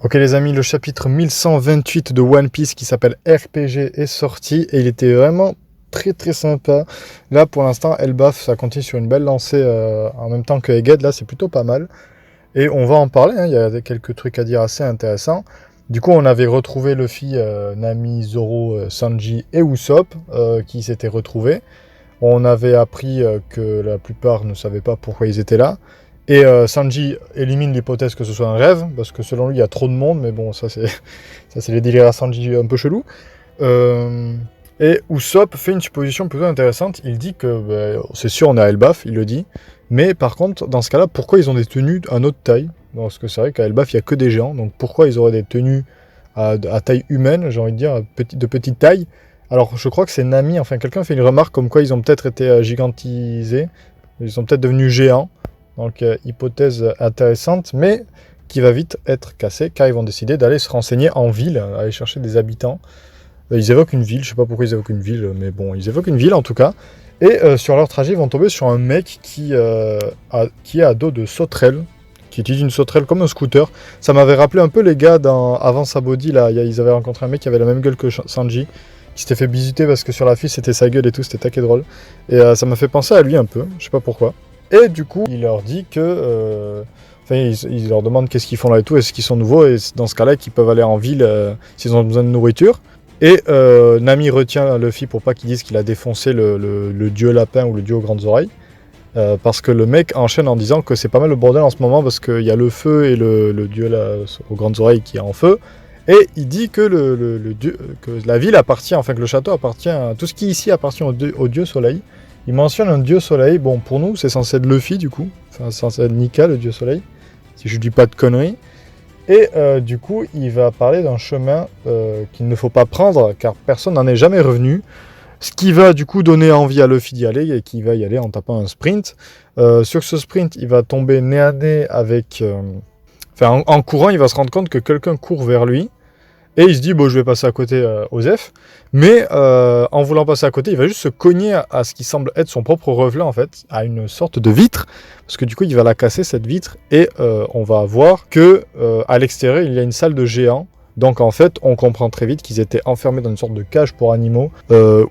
Ok les amis, le chapitre 1128 de One Piece qui s'appelle RPG est sorti et il était vraiment très très sympa. Là pour l'instant Elbaf ça continue sur une belle lancée en même temps que Egghead, là c'est plutôt pas mal. Et on va en parler, hein, il y a quelques trucs à dire assez intéressants. Du coup on avait retrouvé Luffy, Nami, Zoro, Sanji et Usopp qui s'étaient retrouvés. On avait appris que la plupart ne savaient pas pourquoi ils étaient là. Et Sanji élimine l'hypothèse que ce soit un rêve, parce que selon lui, il y a trop de monde, mais bon, ça c'est les délires à Sanji un peu chelou. Et Usopp fait une supposition plutôt intéressante. Il dit que, c'est sûr, on est à Elbaf, il le dit. Mais par contre, dans ce cas-là, pourquoi ils ont des tenues à notre taille? Parce que c'est vrai qu'à Elbaf, il n'y a que des géants. Donc pourquoi ils auraient des tenues à taille humaine, j'ai envie de dire, de petite taille? Alors je crois que c'est Nami, enfin quelqu'un fait une remarque comme quoi ils ont peut-être été gigantisés. Ils sont peut-être devenus géants. Donc hypothèse intéressante, mais qui va vite être cassée, car ils vont décider d'aller se renseigner en ville, aller chercher des habitants. Ils évoquent une ville, je sais pas pourquoi ils évoquent une ville, mais bon, ils évoquent une ville en tout cas. Et sur leur trajet, ils vont tomber sur un mec qui est à dos de sauterelle, qui utilise une sauterelle comme un scooter. Ça m'avait rappelé un peu les gars dans Avant Sabody, là, ils avaient rencontré un mec qui avait la même gueule que Sanji, qui s'était fait visiter parce que sur la fiche c'était sa gueule et tout, c'était taquet drôle. Et ça m'a fait penser à lui un peu, je sais pas pourquoi. Et du coup, il leur dit que... Enfin, il leur demande qu'est-ce qu'ils font là et tout, est-ce qu'ils sont nouveaux, et dans ce cas-là, qu'ils peuvent aller en ville s'ils ont besoin de nourriture. Et Nami retient Luffy pour pas qu'il dise qu'il a défoncé le dieu lapin ou le dieu aux grandes oreilles. Parce que le mec enchaîne en disant que c'est pas mal le bordel en ce moment parce qu'il y a le feu et le dieu là, aux grandes oreilles qui est en feu. Et il dit que, le dieu, que la ville appartient, enfin que le château appartient, tout ce qui ici appartient au dieu soleil. Il mentionne un dieu soleil, bon pour nous c'est censé être Luffy du coup, enfin c'est censé être Nika le dieu soleil, si je dis pas de conneries. Et du coup il va parler d'un chemin qu'il ne faut pas prendre car personne n'en est jamais revenu. Ce qui va du coup donner envie à Luffy d'y aller et qui va y aller en tapant un sprint. Sur ce sprint il va tomber nez à nez avec... Enfin en courant il va se rendre compte que quelqu'un court vers lui. Et il se dit, bon, je vais passer à côté Osef. Mais en voulant passer à côté, il va juste se cogner à ce qui semble être son propre reflet, en fait, à une sorte de vitre. Parce que du coup, il va la casser, cette vitre. Et on va voir que à l'extérieur, il y a une salle de géants. Donc en fait, on comprend très vite qu'ils étaient enfermés dans une sorte de cage pour animaux,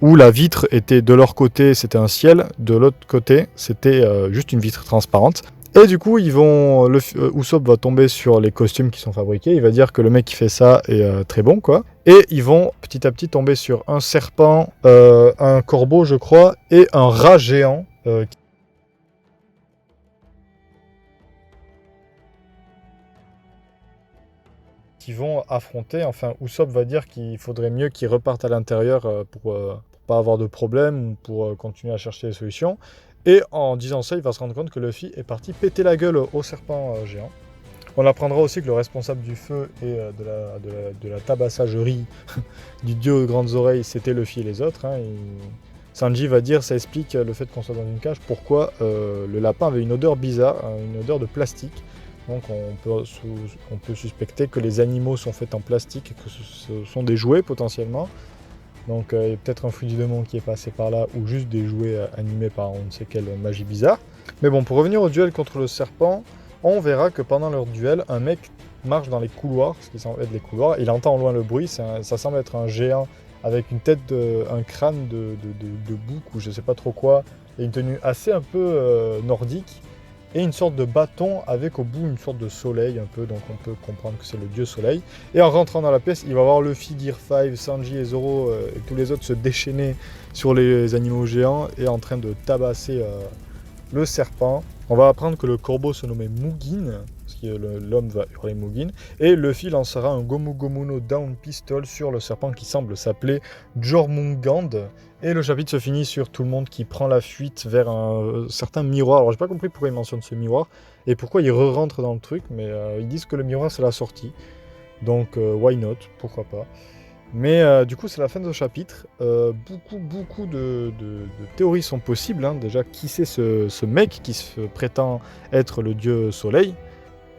où la vitre était de leur côté, c'était un ciel. De l'autre côté, c'était juste une vitre transparente. Et du coup, Usopp va tomber sur les costumes qui sont fabriqués. Il va dire que le mec qui fait ça est très bon, quoi. Et ils vont petit à petit tomber sur un serpent, un corbeau, je crois, et un rat géant. Qui vont affronter. Enfin, Usopp va dire qu'il faudrait mieux qu'ils repartent à l'intérieur pour pas avoir de problème, pour continuer à chercher des solutions. Et en disant ça, il va se rendre compte que Luffy est parti péter la gueule au serpent géant. On apprendra aussi que le responsable du feu et de la tabassagerie du dieu aux grandes oreilles, c'était Luffy et les autres. Hein. Sanji va dire, ça explique le fait qu'on soit dans une cage, pourquoi le lapin avait une odeur bizarre, une odeur de plastique. Donc on peut suspecter que les animaux sont faits en plastique et que ce sont des jouets potentiellement. Donc il y a peut-être un fruit du démon qui est passé par là, ou juste des jouets animés par on ne sait quelle magie bizarre. Mais bon, pour revenir au duel contre le serpent, on verra que pendant leur duel, un mec marche dans les couloirs, ce qui semble être les couloirs, il entend au loin le bruit, ça semble être un géant avec une tête, un crâne de bouc ou je sais pas trop quoi, et une tenue assez un peu nordique, et une sorte de bâton avec au bout une sorte de soleil un peu, donc on peut comprendre que c'est le dieu soleil. Et en rentrant dans la pièce, il va voir Luffy, Gear 5, Sanji et Zoro et tous les autres se déchaîner sur les animaux géants et en train de tabasser le serpent. On va apprendre que le corbeau se nommait Mugen, parce que l'homme va hurler Mugen, et Luffy lancera un Gomu Gomu no Down Pistol sur le serpent qui semble s'appeler Jormungand. Et le chapitre se finit sur tout le monde qui prend la fuite vers un certain miroir. Alors j'ai pas compris pourquoi ils mentionnent ce miroir et pourquoi ils re-rentrent dans le truc, mais ils disent que le miroir c'est la sortie. Donc why not, pourquoi pas. Mais du coup c'est la fin de ce chapitre. Beaucoup de théories sont possibles. Hein. Déjà, qui c'est ce mec qui se prétend être le dieu soleil?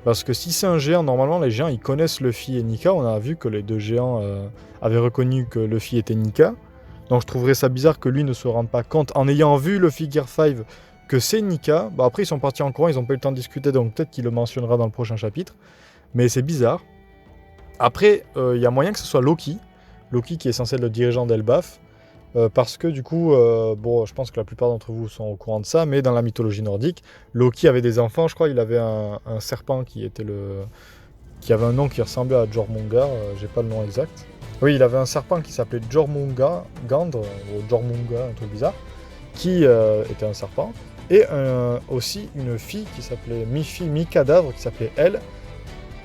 Parce que si c'est un géant, normalement les géants ils connaissent Luffy et Nika. On a vu que les deux géants avaient reconnu que Luffy était Nika. Donc je trouverais ça bizarre que lui ne se rende pas compte, en ayant vu Luffy Gear 5, que c'est Nika. Bah après ils sont partis en courant, ils n'ont pas eu le temps de discuter, donc peut-être qu'il le mentionnera dans le prochain chapitre. Mais c'est bizarre. Après, il y a moyen que ce soit Loki. Loki qui est censé être le dirigeant d'Elbaf. Parce que du coup, bon, je pense que la plupart d'entre vous sont au courant de ça, mais dans la mythologie nordique, Loki avait des enfants, je crois, il avait un serpent qui avait un nom qui ressemblait à Jormungandr, j'ai pas le nom exact. Oui, il avait un serpent qui s'appelait Jormungandr, ou Jormunga, un truc bizarre, qui était un serpent, et aussi une fille qui s'appelait mi-cadavre, qui s'appelait Elle.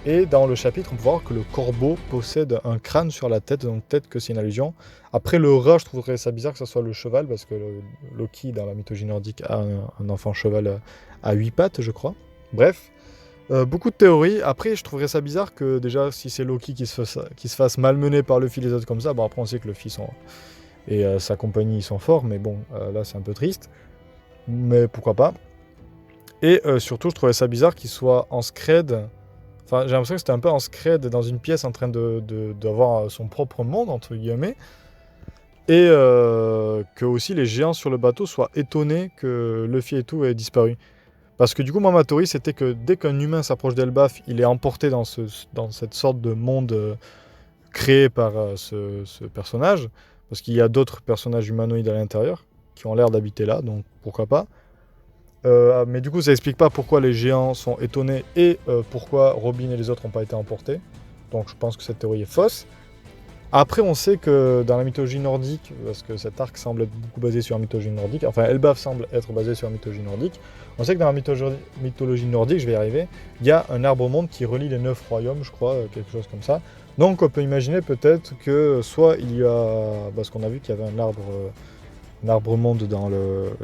Et dans le chapitre, on peut voir que le corbeau possède un crâne sur la tête, donc peut-être que c'est une allusion. Après, le rat, je trouverais ça bizarre que ce soit le cheval, parce que Loki, dans la mythologie nordique, a un enfant cheval à 8 pattes, je crois. Bref, beaucoup de théories. Après, je trouverais ça bizarre que déjà, si c'est Loki qui se fasse malmener par Luffy et les autres comme ça, bon après on sait que Luffy et sa compagnie ils sont forts, mais bon, là c'est un peu triste. Mais pourquoi pas. Et surtout, je trouvais ça bizarre qu'il soit en scred. Enfin, j'ai l'impression que c'était un peu en scred dans une pièce en train d'avoir son propre monde, entre guillemets. Et que aussi les géants sur le bateau soient étonnés que Luffy et tout aient disparu. Parce que du coup, moi, ma théorie, c'était que dès qu'un humain s'approche d'Elbaf, il est emporté dans cette sorte de monde créé par ce personnage. Parce qu'il y a d'autres personnages humanoïdes à l'intérieur qui ont l'air d'habiter là, donc pourquoi pas. Mais du coup, ça explique pas pourquoi les géants sont étonnés et pourquoi Robin et les autres n'ont pas été emportés. Donc je pense que cette théorie est fausse. Après, on sait que dans la mythologie nordique, parce que cet arc semble être beaucoup basé sur la mythologie nordique, enfin Elbaf semble être basé sur la mythologie nordique, on sait que dans la mythologie nordique, je vais y arriver, il y a un arbre-monde qui relie les 9 royaumes, je crois, quelque chose comme ça. Donc on peut imaginer peut-être que soit il y a, parce qu'on a vu qu'il y avait un arbre-monde dans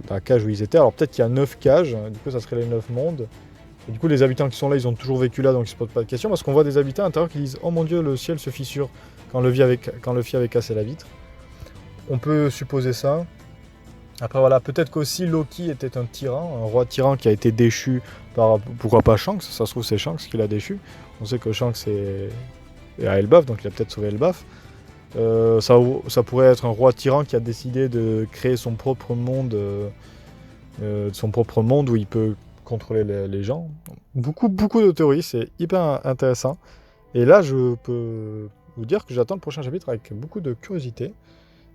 la cage où ils étaient, alors peut-être qu'il y a 9 cages, du coup ça serait les 9 mondes. Et du coup, les habitants qui sont là, ils ont toujours vécu là, donc ils se posent pas de questions, parce qu'on voit des habitants à l'intérieur qui disent « Oh mon Dieu, le ciel se fissure » quand Luffy avait cassé la vitre. On peut supposer ça. Après voilà, peut-être qu'aussi Loki était un tyran, un roi tyran qui a été déchu par, pourquoi pas Shanks, ça se trouve c'est Shanks qui l'a déchu. On sait que Shanks est à Elbaf, donc il a peut-être sauvé Elbaf. Ça pourrait être un roi tyran qui a décidé de créer son propre monde où il peut contrôler les gens. Beaucoup de théories, c'est hyper intéressant. Et là, je peux vous dire que j'attends le prochain chapitre avec beaucoup de curiosité.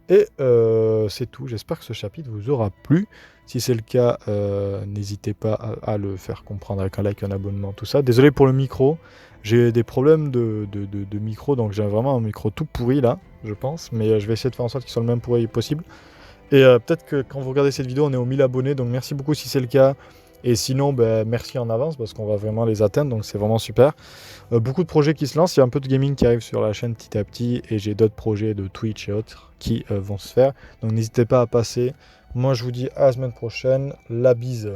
Et c'est tout. J'espère que ce chapitre vous aura plu. Si c'est le cas, n'hésitez pas à le faire comprendre avec un like, un abonnement, tout ça. Désolé pour le micro. J'ai des problèmes de micro, donc j'ai vraiment un micro tout pourri là, je pense. Mais je vais essayer de faire en sorte qu'il soit le même pourri possible. Et peut-être que quand vous regardez cette vidéo, on est aux 1000 abonnés, donc merci beaucoup si c'est le cas. Et sinon, merci en avance parce qu'on va vraiment les atteindre, donc c'est vraiment super. Beaucoup de projets qui se lancent, il y a un peu de gaming qui arrive sur la chaîne petit à petit, et j'ai d'autres projets de Twitch et autres qui vont se faire. Donc n'hésitez pas à passer. Moi je vous dis à la semaine prochaine, la bise.